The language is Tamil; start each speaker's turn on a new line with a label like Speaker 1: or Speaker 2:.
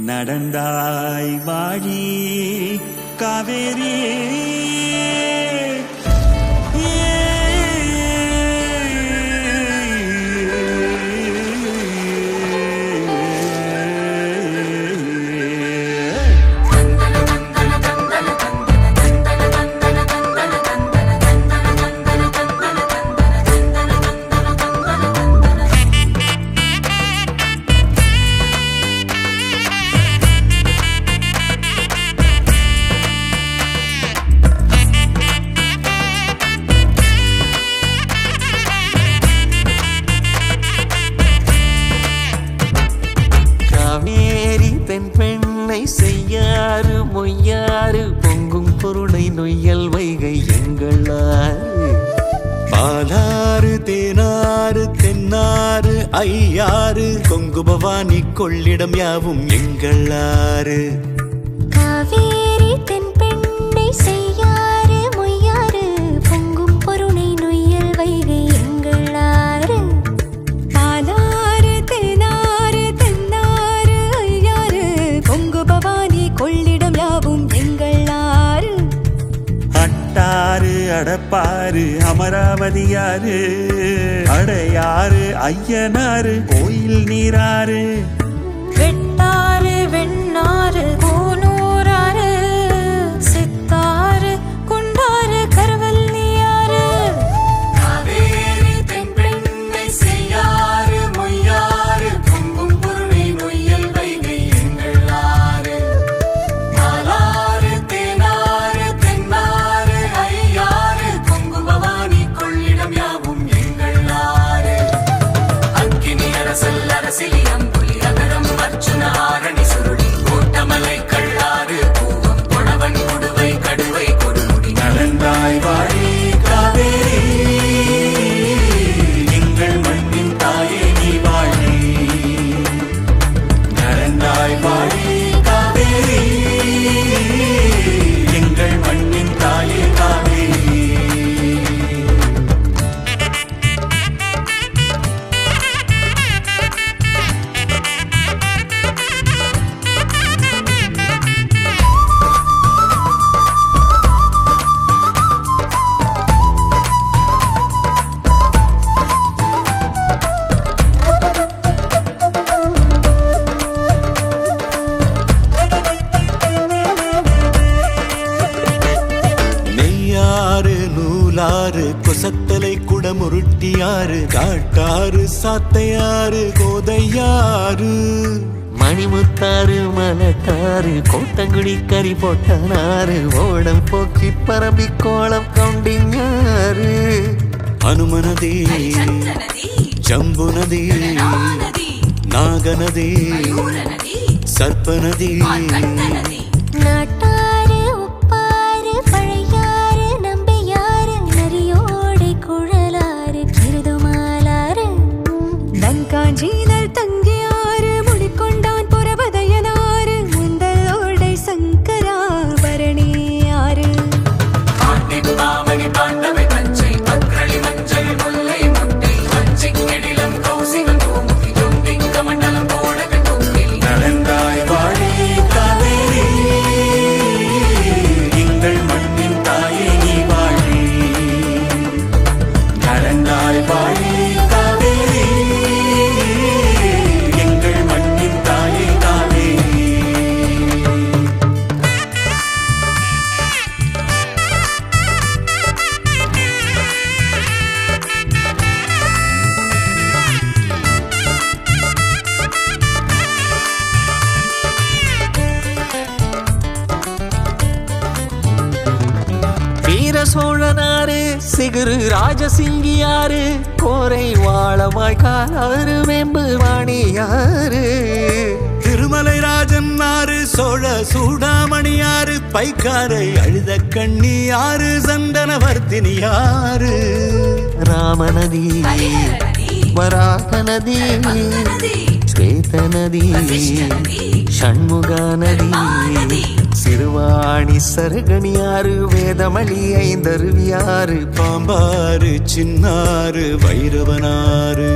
Speaker 1: நடந்தாய் வாழி காவேரி
Speaker 2: பெண்ணை செய்யாறு மொய்யாறு பொங்கும் பொருளை நொய்யல் வைகை எங்களாறு
Speaker 1: பாலாறு தேனாறு தென்னாறு ஐயாறு கொங்கு பவானி கொள்ளிடம் யாவும் எங்களாறு
Speaker 3: காவேரி தென் பெண்ணை செய்யாறு மொய்யாறு பொங்கும் பொருளை நொய்யல் வைகை எங்களாறு பாலாறு தேனாறு தென்னாறு ஐயாறு பொங்கு பவானி கொள்ளிடம் யாவும் எங்களாறு
Speaker 1: அட்டாறு அடப்பாறு அமராவதியாறு அடையாறு ஐயனாறு கோயில் நீராறு
Speaker 3: வெட்டாறு வெண்ணாறு கோனூராறு சித்தாறு குண்டாறு கருவல்லியாறு
Speaker 2: காவேரி தென் பெண்ணை செய்யாறு மொய்யாறு பொங்கும் பொருளை நொய்யல் வைகை எங்களாறு பாலாறு தேனாறு தென்னாறு ஐயாறு பொங்கு பவானி கொள்ளிடம் யாவும் எங்களாறு அக்கினி அரசல் அரசிலியம் புலி அகரம் அர்ச்சுன ஆரணி சுருளி கோட்டமலை கள்ளாறு பூவம் கொணவன் கொடுவை கடுவை கொடுமுடி
Speaker 1: நடந்தாய் வாழி காவேரி எங்கள் மண்ணின் தாயே நீ வாழி நடந்தாய் வாழி காவேரி எங்கள் மண்ணின் தாயே காவேரி நெய்யாறு நூலாறு கொசத்தலை குடமுருட்டியாறு காட்டாறு சாத்தையாறு கோதையாறு
Speaker 2: மணிமுத்தாறு மலட்டாறு கோட்டங்குடி கறி போட்டனாறு ஓடம் போக்கி பரம்பி கோலம் கவுண்டிஞாறு
Speaker 1: அனுமனதி ஜம்புநதி நாகநதி சர்ப்பநதி
Speaker 3: நாட்டாறு உப்பாறு பழையாறு நம்பியாறு நரியோடை குழலாறு கிருதுமாலாறு நங்காஞ்சீனல் தங்கியாறு முடிக்கொண்டான் புறபதையனாறு முந்தலோடை சங்கராபரணியாறு
Speaker 2: பாண்டவை பஞ்சை பக்ரளி மஞ்சள் முல்லை முட்டை வஞ்சி கெடிலம் கௌசிகம் கோமுகி ஜொம்பிங்க மண்டலம் போடக தொங்கில்
Speaker 1: நடந்தாய் வாழி காவேரி எங்கள் மண்ணின் தாயே நீ வாழி நடந்தாய் வாழி காவேரி எங்கள் மண்ணின் தாயே காவேரி
Speaker 2: வீர சோழனாறு சிகுரு ராஜசிங்கியாறு கோரை வாழமாய் காலாறு வேம்பு வாணியாறு
Speaker 1: திருமலை ராஜன் ஆறு சோழ சூடாமணியாறு பைக்காரை அழுத கண்ணியாறு சந்தனவர்த்தினியாறு
Speaker 2: ராமநதி வராக நதி ஸ்வேத நதி ஷண்முகா நதி சிறுவாணி சருகணியாறு வேதமளி ஐந்தருவியாறு
Speaker 1: பாம்பாறு சின்னாறு வைரவனாறு